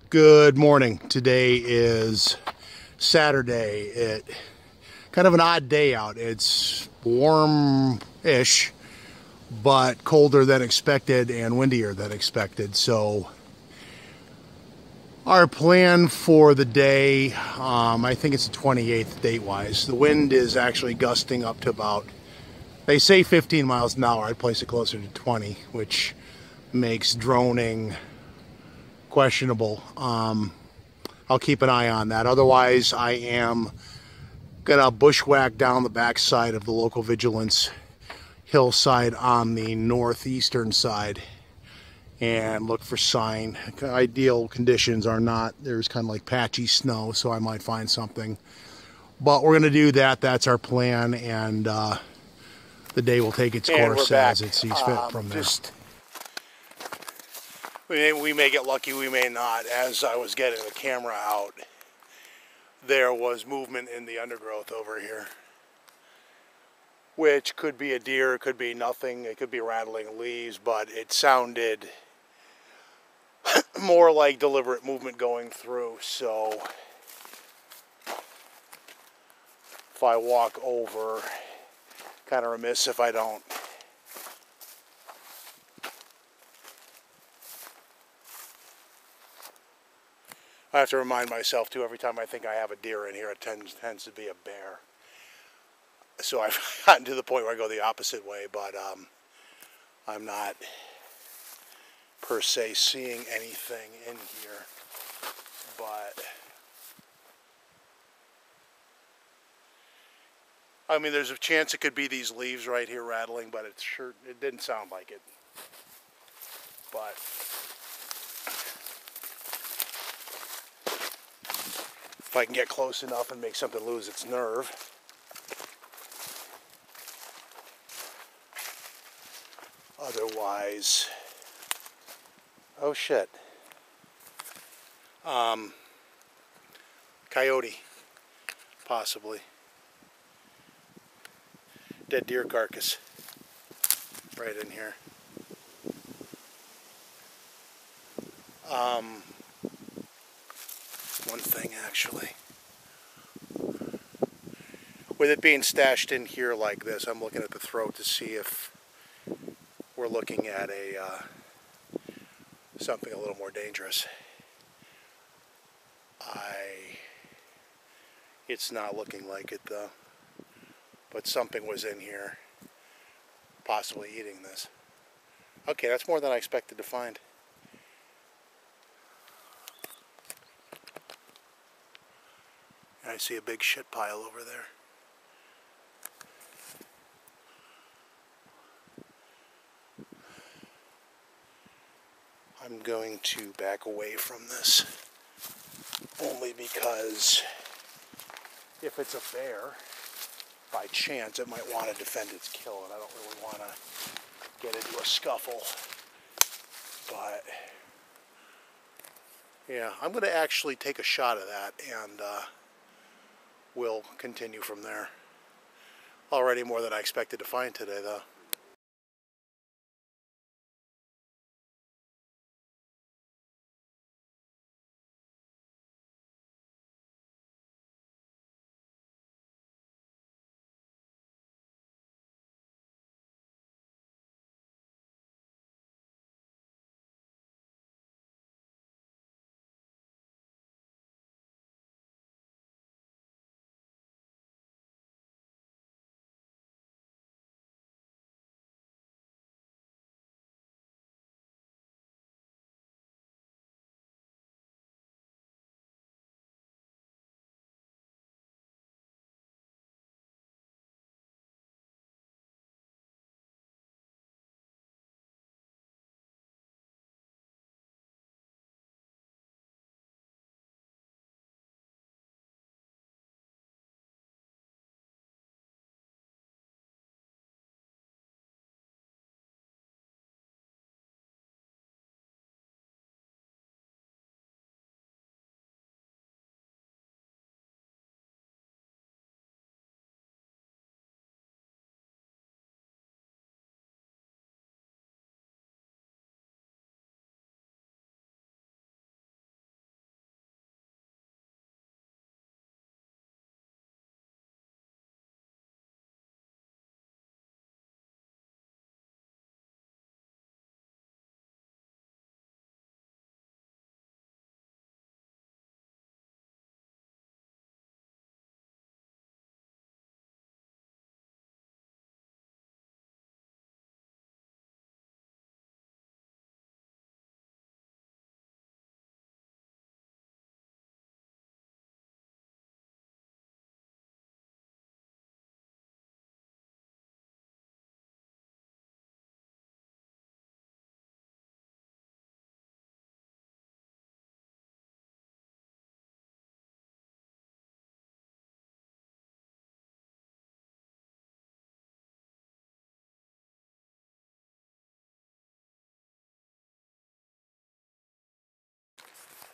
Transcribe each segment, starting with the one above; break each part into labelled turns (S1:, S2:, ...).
S1: Good morning. Today is Saturday. Kind of an odd day out. It's warm-ish, but colder than expected and windier than expected. So our plan for the day, I think it's the 28th date-wise. The wind is actually gusting up to about, they say 15 miles an hour. I'd place it closer to 20, which makes droning questionable. I'll keep an eye on that. Otherwise, I am gonna bushwhack down the backside of the local vigilance hillside on the northeastern side and look for sign. Ideal conditions are not, there's kind of like patchy snow, so I might find something. But we're gonna do that. That's our plan, and the day will take its course as it sees fit from there. We may get lucky, we may not. As I was getting the camera out, there was movement in the undergrowth over here, which could be a deer, it could be nothing, it could be rattling leaves, but it sounded more like deliberate movement going through. So if I walk over, kind of remiss if I don't. I have to remind myself too, every time I think I have a deer in here, it tends to be a bear. So I've gotten to the point where I go the opposite way, but I'm not per se seeing anything in here. But I mean, there's a chance it could be these leaves right here rattling, but it didn't sound like it. But if I can get close enough and make something lose its nerve. Otherwise, oh shit. Coyote, possibly. Dead deer carcass, right in here. One thing actually. With it being stashed in here like this, I'm looking at the throat to see if we're looking at something a little more dangerous. It's not looking like it though, but something was in here, possibly eating this. Okay, that's more than I expected to find. I see a big shit pile over there. I'm going to back away from this, only because if it's a bear, by chance, it might want to defend its kill, and I don't really want to get into a scuffle. But yeah, I'm going to actually take a shot of that, and we'll continue from there. Already more than I expected to find today, though.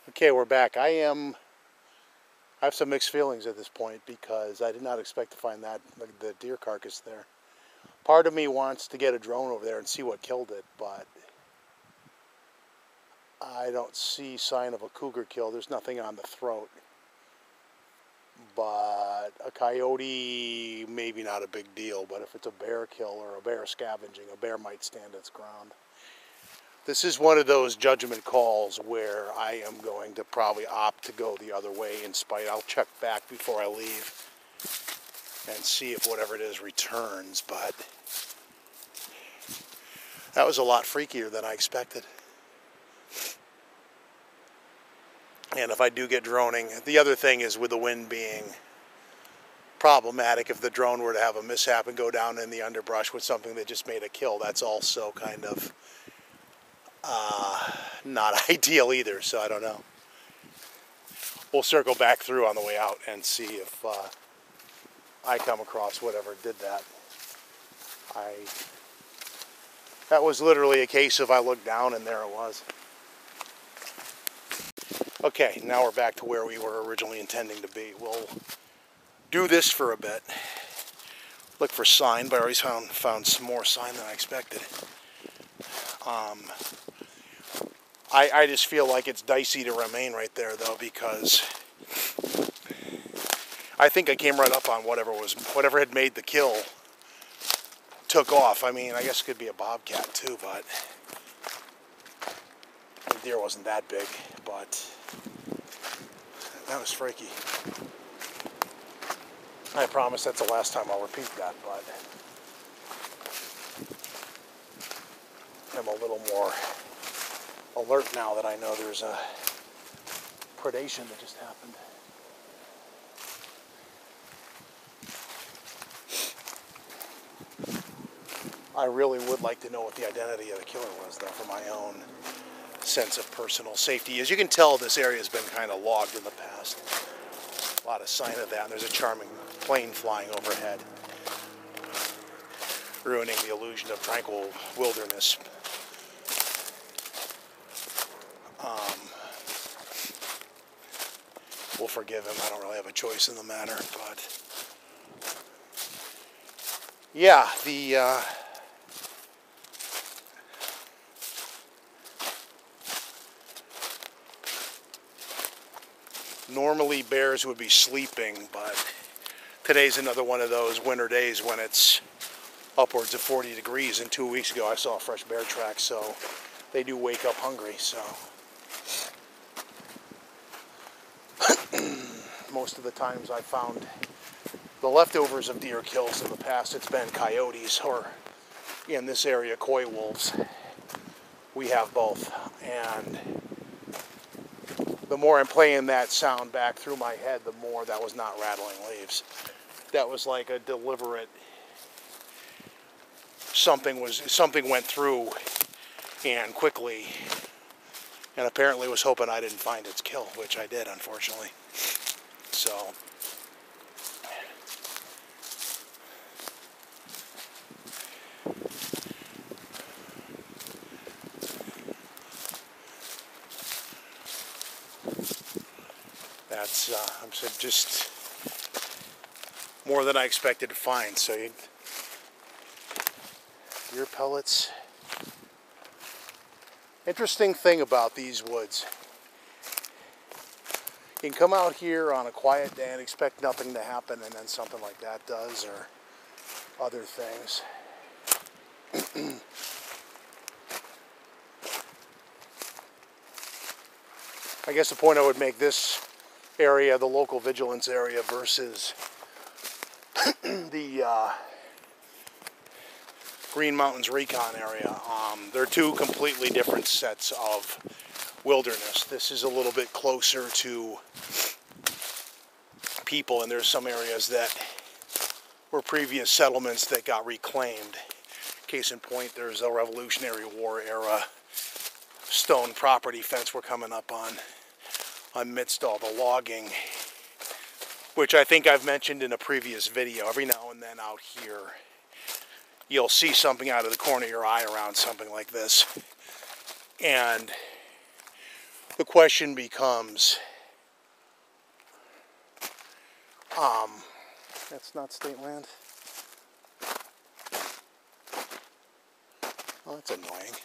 S1: Okay, we're back. I have some mixed feelings at this point because I did not expect to find the deer carcass there. Part of me wants to get a drone over there and see what killed it, but I don't see sign of a cougar kill. There's nothing on the throat. But a coyote, maybe not a big deal, but if it's a bear kill or a bear scavenging, a bear might stand its ground. This is one of those judgment calls where I am going to probably opt to go the other way in spite. I'll check back before I leave and see if whatever it is returns, but that was a lot freakier than I expected. And if I do get droning, the other thing is with the wind being problematic, if the drone were to have a mishap and go down in the underbrush with something that just made a kill, that's also kind of not ideal either, so I don't know. We'll circle back through on the way out and see if I come across whatever did that. That was literally a case of I looked down and there it was. Okay, now we're back to where we were originally intending to be. We'll do this for a bit. Look for sign, but I already found some more sign than I expected. I just feel like it's dicey to remain right there though, because I think I came right up on whatever had made the kill took off. I mean, I guess it could be a bobcat too, but the deer wasn't that big, but that was freaky. I promise that's the last time I'll repeat that, but I'm a little more alert now that I know there's a predation that just happened. I really would like to know what the identity of the killer was, though, for my own sense of personal safety. As you can tell, this area has been kind of logged in the past. A lot of sign of that, and there's a charming plane flying overhead, ruining the illusion of tranquil wilderness. We'll forgive him. I don't really have a choice in the matter, but yeah, normally bears would be sleeping, but today's another one of those winter days when it's upwards of 40 degrees, and 2 weeks ago I saw a fresh bear track, so they do wake up hungry. So most of the times I found the leftovers of deer kills in the past, it's been coyotes, or in this area coy wolves. We have both, and the more I'm playing that sound back through my head, the more that was not rattling leaves. That was like a deliberate, something went through and quickly, and apparently was hoping I didn't find its kill, which I did, unfortunately. So that's just more than I expected to find. So deer pellets. Interesting thing about these woods, you can come out here on a quiet day and expect nothing to happen, and then something like that does, or other things. I guess the point I would make, this area, the local vigilance area, versus the Green Mountains Recon area, they're two completely different sets of wilderness. This is a little bit closer to people, and there's some areas that were previous settlements that got reclaimed. Case in point, there's a Revolutionary War era stone property fence we're coming up on amidst all the logging, which I think I've mentioned in a previous video. Every now and then out here you'll see something out of the corner of your eye around something like this, and the question becomes, that's not state land. Oh, that's annoying.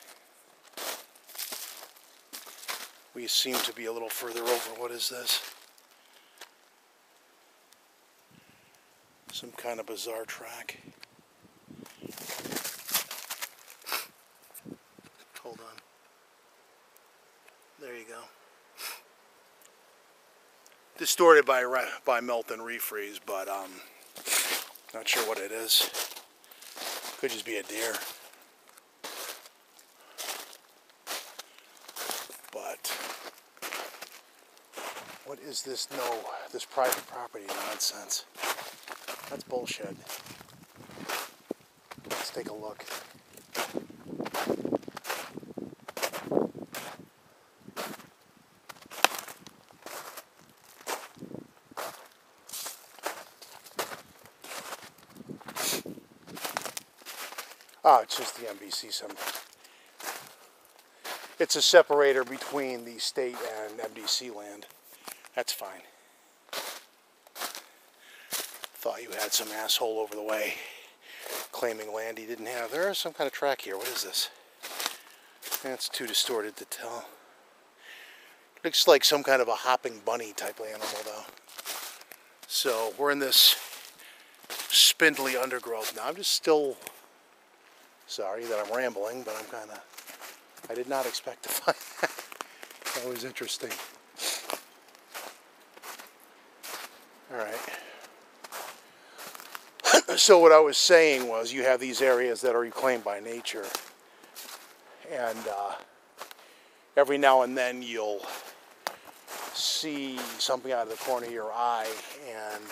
S1: We seem to be a little further over. What is this? Some kind of bizarre track. Hold on. There you go. Distorted by melt and refreeze, but not sure what it is. Could just be a deer. But what is this? No, this private property nonsense. That's bullshit. Let's take a look. Oh, it's just the NBC symbol. It's a separator between the state and MDC land. That's fine. Thought you had some asshole over the way claiming land he didn't have. There is some kind of track here. What is this? That's too distorted to tell. Looks like some kind of a hopping bunny type of animal though. So we're in this spindly undergrowth now. I'm just still sorry that I'm rambling, but I did not expect to find that. That was interesting. All right. So what I was saying was you have these areas that are reclaimed by nature. And every now and then you'll see something out of the corner of your eye, and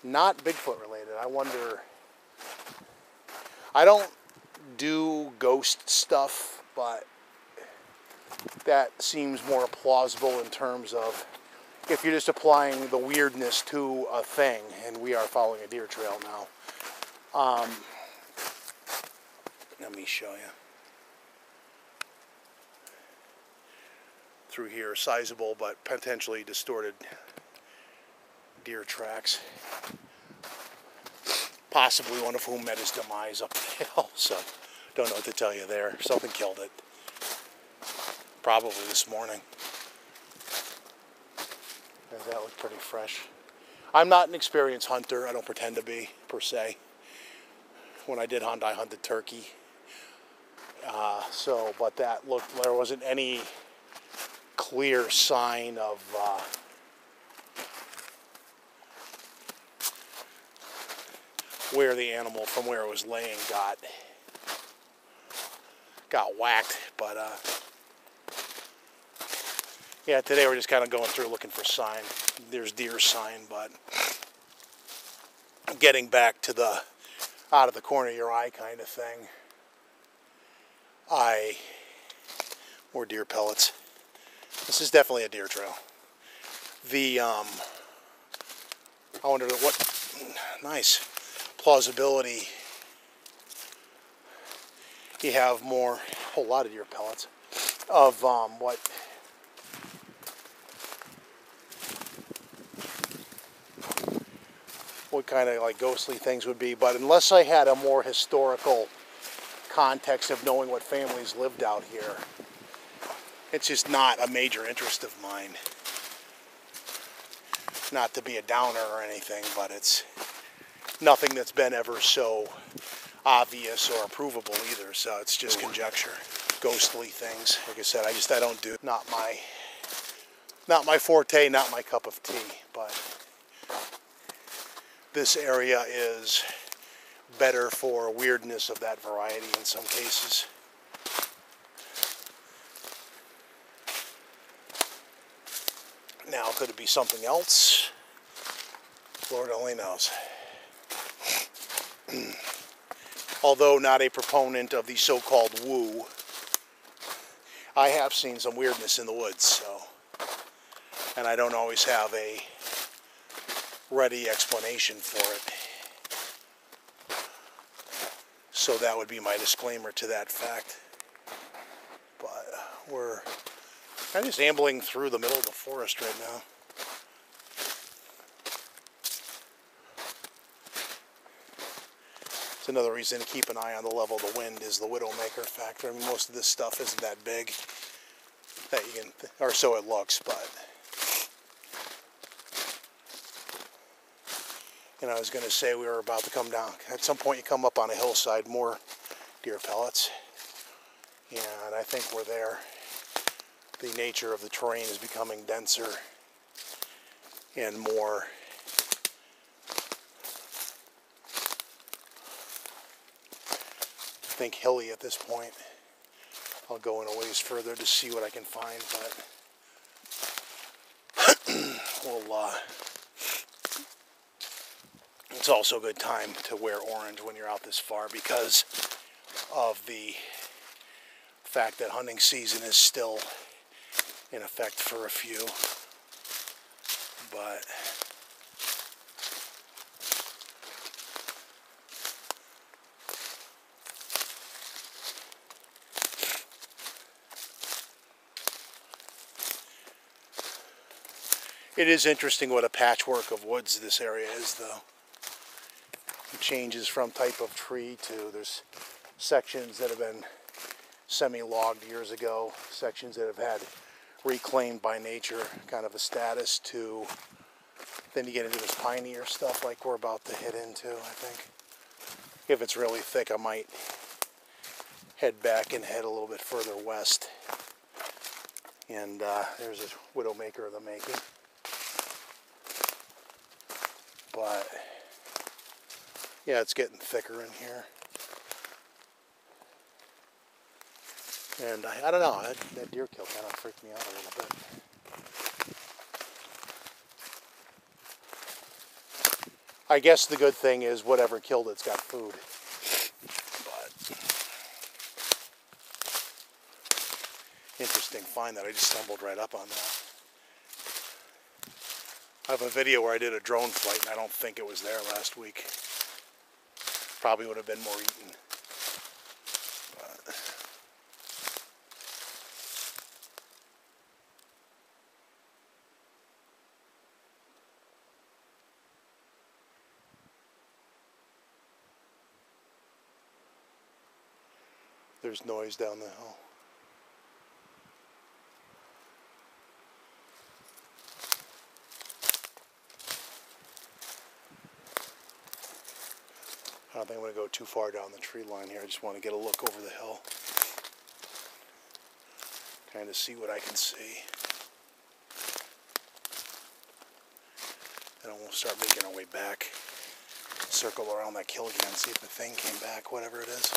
S1: not Bigfoot related. I wonder, I don't do ghost stuff, but that seems more plausible in terms of if you're just applying the weirdness to a thing, and we are following a deer trail now. Let me show you. Through here, sizable but potentially distorted deer tracks. Possibly one of whom met his demise up the hill, so don't know what to tell you there. Something killed it. Probably this morning. Does that look pretty fresh? I'm not an experienced hunter. I don't pretend to be, per se. When I did hunt, I hunted turkey. But that looked, there wasn't any clear sign of where the animal from where it was laying got whacked. But yeah, today we're just kind of going through looking for sign. There's deer sign, but getting back to the out of the corner of your eye kind of thing. More deer pellets. This is definitely a deer trail. I wonder what nice plausibility you have more, a whole lot of deer pellets of what kind of like ghostly things would be, but unless I had a more historical context of knowing what families lived out here, it's just not a major interest of mine. Not to be a downer or anything, but it's nothing that's been ever so obvious or provable either, so it's just conjecture. Ghostly things, like I said, I don't do, not my forte, not my cup of tea, but this area is better for weirdness of that variety in some cases. Now, could it be something else? Lord only knows. Although not a proponent of the so-called woo, I have seen some weirdness in the woods, so, and I don't always have a ready explanation for it. So that would be my disclaimer to that fact. But we're I'm just ambling through the middle of the forest right now. It's another reason to keep an eye on the level of the wind is the widowmaker factor. I mean, most of this stuff isn't that big that you can, or so it looks, but. And I was going to say we were about to come down. At some point you come up on a hillside, more deer pellets. And I think we're there. The nature of the terrain is becoming denser and more I think hilly at this point. I'll go in a ways further to see what I can find, but we'll it's also a good time to wear orange when you're out this far because of the fact that hunting season is still in effect for a few. But it is interesting what a patchwork of woods this area is, though. It changes from type of tree to, there's sections that have been semi-logged years ago, sections that have had reclaimed by nature kind of a status, to then you get into this pineier stuff like we're about to hit into. I think if it's really thick, I might head back and head a little bit further west. And there's a widowmaker of the making. But yeah, it's getting thicker in here. And I don't know, that deer kill kind of freaked me out a little bit. I guess the good thing is whatever killed it's got food. But interesting find that I just stumbled right up on that. I have a video where I did a drone flight and I don't think it was there last week. Probably would have been more eaten. But there's noise down the hill. I don't think I'm going to go too far down the tree line here. I just want to get a look over the hill. Kind of see what I can see. Then we'll start making our way back. Circle around that kill again, see if the thing came back, whatever it is.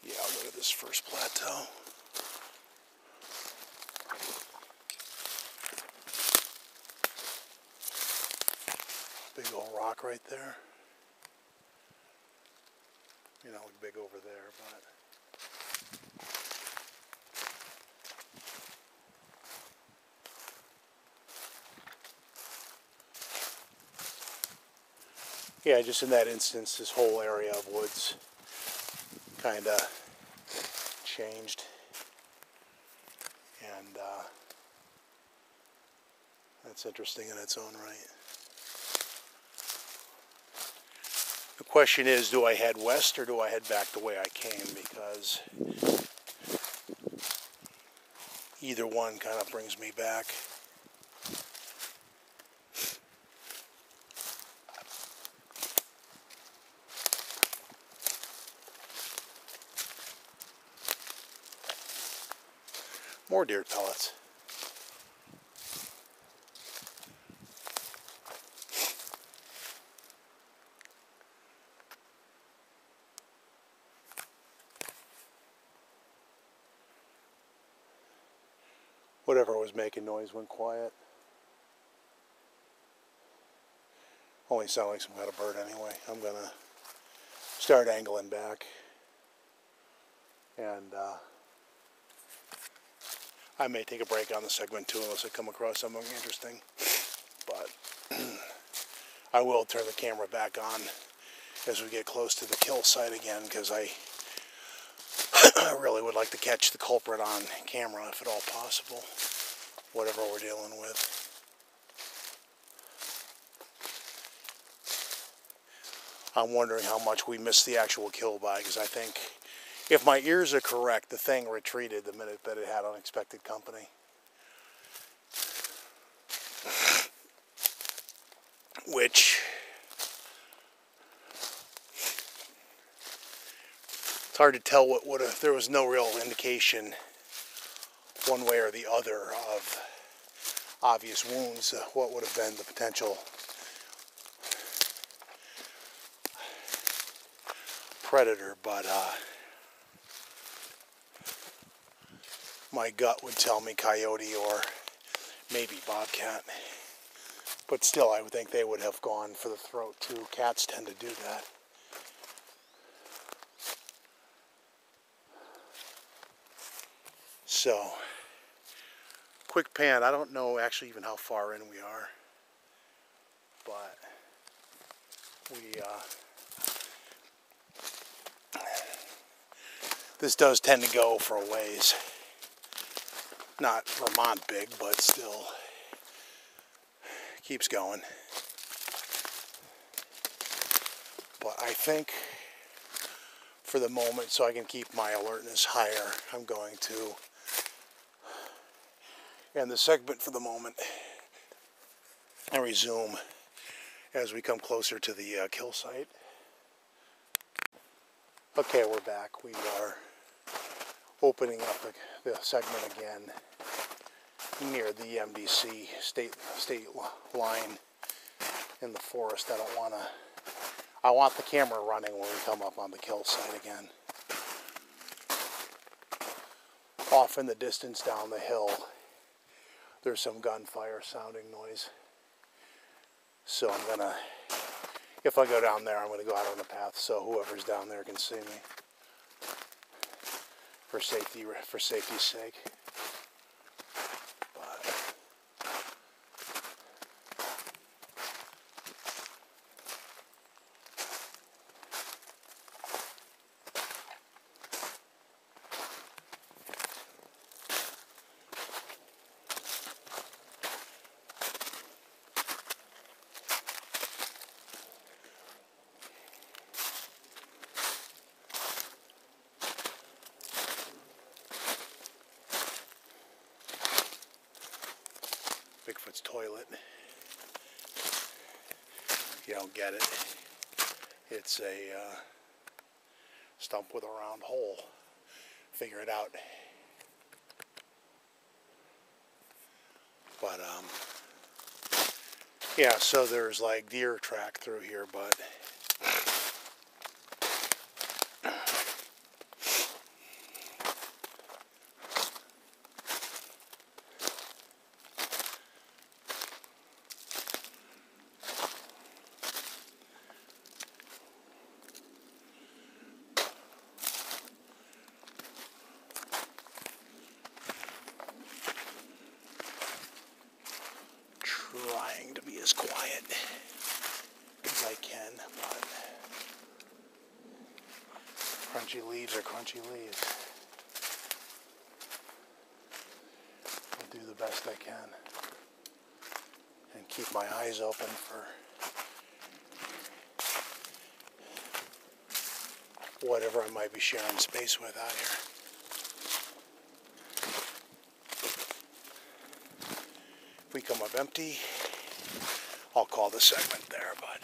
S1: Yeah, I'll go to this first plateau. Big old rock right there. You know, look big over there, but yeah, just in that instance, this whole area of woods kind of changed, and that's interesting in its own right. The question is, do I head west or do I head back the way I came? Because either one kind of brings me back. More deer pellets. Whatever was making noise went quiet. Only sound like some kind of bird anyway. I'm gonna start angling back. And I may take a break on the segment too unless I come across something interesting. But I will turn the camera back on as we get close to the kill site again, because I really would like to catch the culprit on camera if at all possible, whatever we're dealing with. I'm wondering how much we missed the actual kill by, because I think, if my ears are correct, the thing retreated the minute that it had unexpected company. Which, it's hard to tell what would have, there was no real indication one way or the other of obvious wounds, what would have been the potential predator, but my gut would tell me coyote or maybe bobcat. But still, I would think they would have gone for the throat too. Cats tend to do that. So, quick pan. I don't know actually even how far in we are, but this does tend to go for a ways. Not Vermont big, but still keeps going. But I think for the moment, so I can keep my alertness higher, I'm going to end the segment for the moment and resume as we come closer to the kill site. Okay, we're back. We are opening up the segment again near the MDC state line in the forest. I want the camera running when we come up on the kill site again. Off in the distance down the hill, there's some gunfire sounding noise. So I'm gonna, if I go down there, I'm gonna go out on the path so whoever's down there can see me. For safety's sake. Bigfoot's toilet. If you don't get it, it's a stump with a round hole. Figure it out. But yeah, so there's like deer track through here, but trying to be as quiet as I can, but crunchy leaves are crunchy leaves. I'll do the best I can and keep my eyes open for whatever I might be sharing space with out here. If we come up empty, I'll call the segment there, but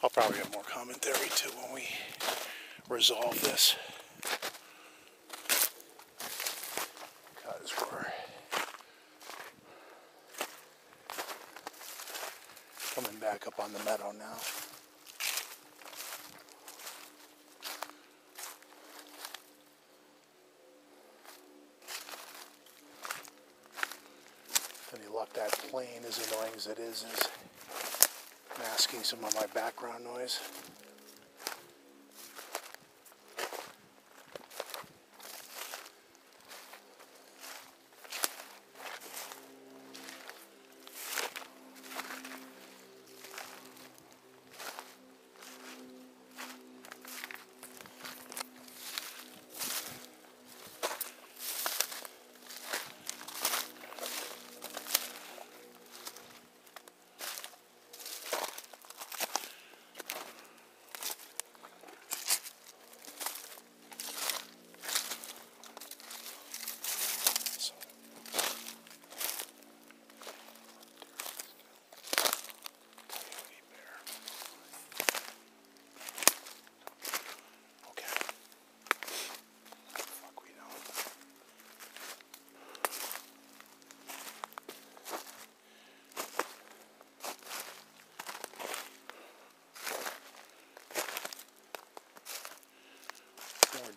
S1: I'll probably have more commentary too when we resolve this. Because we're coming back up up on the meadow now. Any luck, that plane, as annoying as it is masking some of my background noise.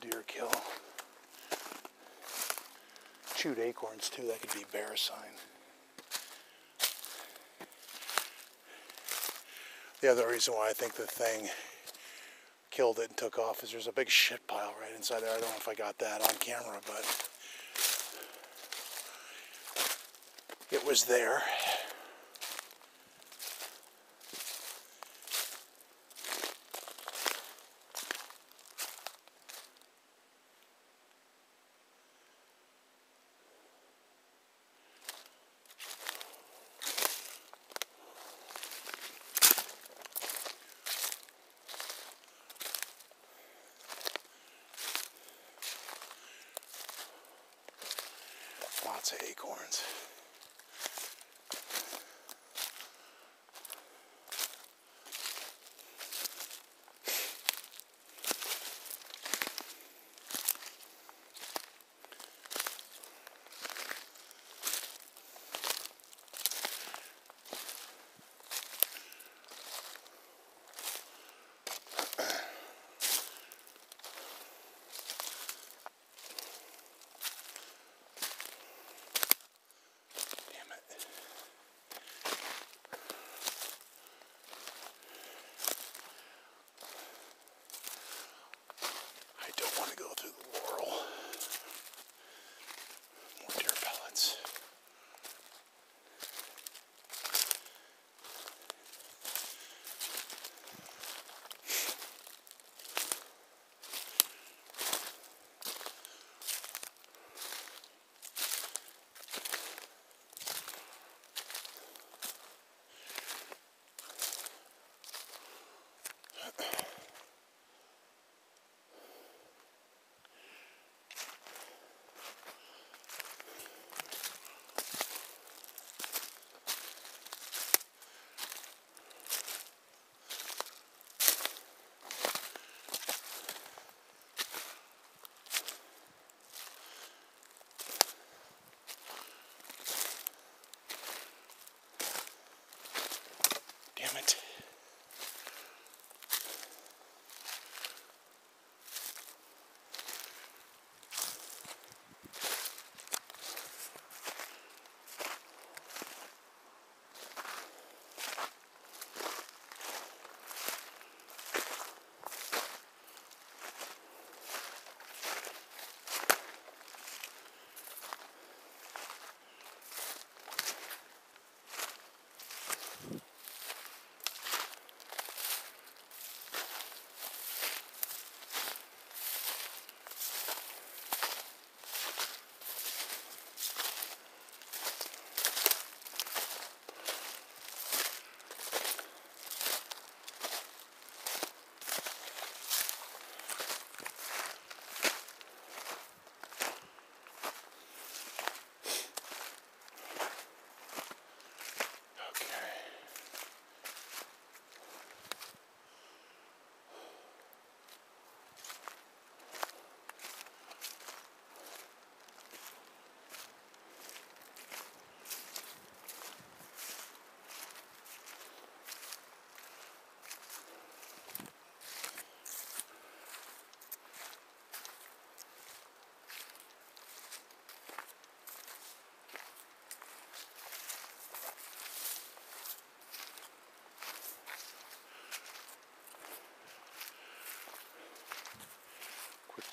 S1: Deer kill. Chewed acorns too, that could be bear sign. The other reason why I think the thing killed it and took off is there's a big shit pile right inside there. I don't know if I got that on camera, but it was there. Lots of acorns.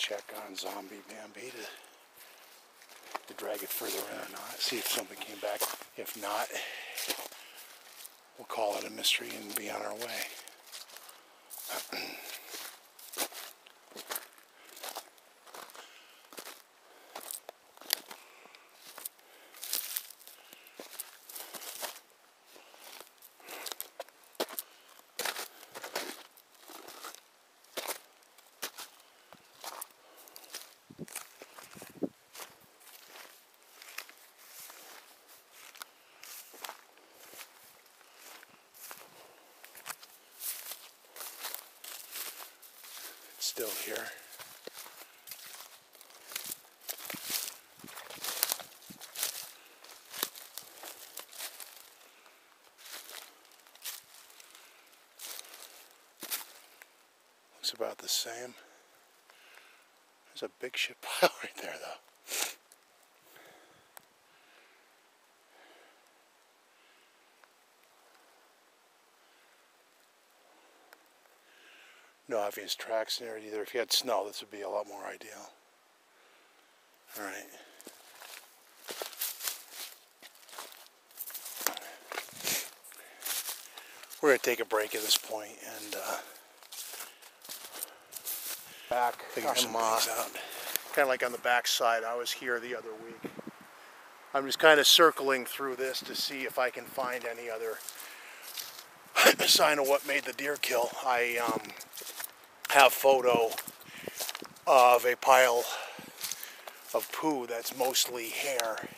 S1: check on Zombie Bambi to drag it further in or not. See if something came back. If not, we'll call it a mystery and be on our way. Still here. Looks about the same. There's a big shit pile right there, though. No obvious tracks in there either. If you had snow, this would be a lot more ideal. Alright. We're going to take a break at this point and figure some things out. Kind of like on the back side. I was here the other week. I'm just kind of circling through this to see if I can find any other sign of what made the deer kill. I have photo of a pile of poo that's mostly hair,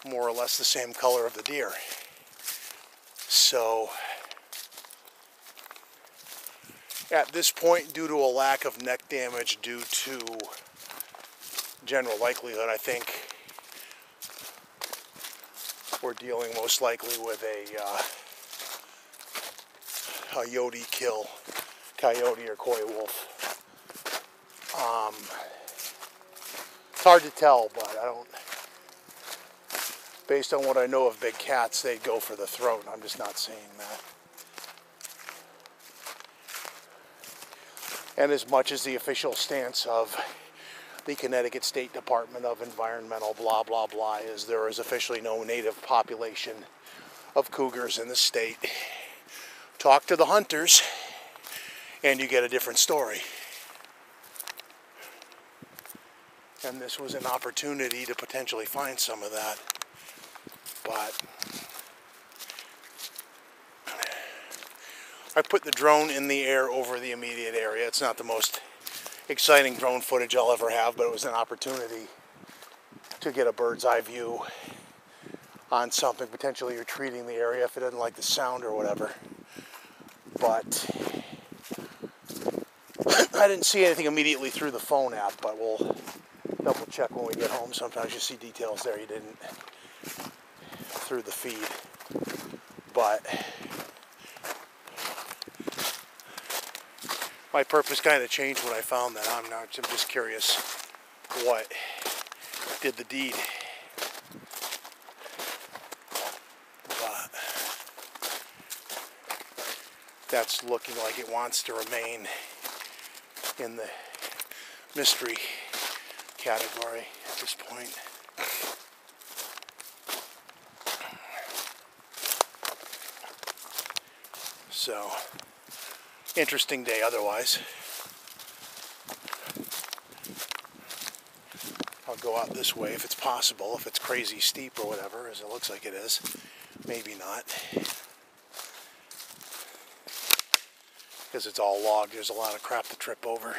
S1: more or less the same color of the deer. So at this point, due to a lack of neck damage due to general likelihood, I think we're dealing most likely with a Yodi kill, coyote or coy wolf. It's hard to tell, but I don't, based on what I know of big cats, they'd go for the throat. I'm just not seeing that. And as much as the official stance of the Connecticut State Department of Environmental blah blah blah is there is officially no native population of cougars in the state. Talk to the hunters and you get a different story. And this was an opportunity to potentially find some of that. But I put the drone in the air over the immediate area. It's not the most exciting drone footage I'll ever have, but it was an opportunity to get a bird's eye view on something potentially retreating the area if it doesn't like the sound or whatever. But I didn't see anything immediately through the phone app, but we'll double check when we get home. Sometimes you see details there you didn't through the feed. But my purpose kind of changed when I found that. I'm just curious what did the deed. But that's looking like it wants to remain in the mystery category at this point. So, interesting day otherwise. I'll go out this way if it's possible, if it's crazy steep or whatever, as it looks like it is. Maybe not. Because it's all logged, there's a lot of crap to trip over.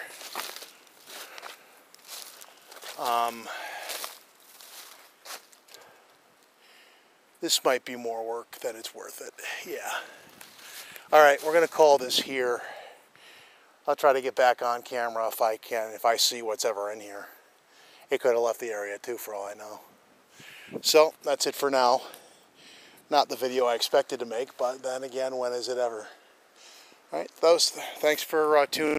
S1: This might be more work than it's worth it. Yeah. Alright, we're going to call this here. I'll try to get back on camera if I can, if I see what's ever in here. It could have left the area too, for all I know. So, that's it for now. Not the video I expected to make, but then again, when is it ever? Alright, thanks for tuning in.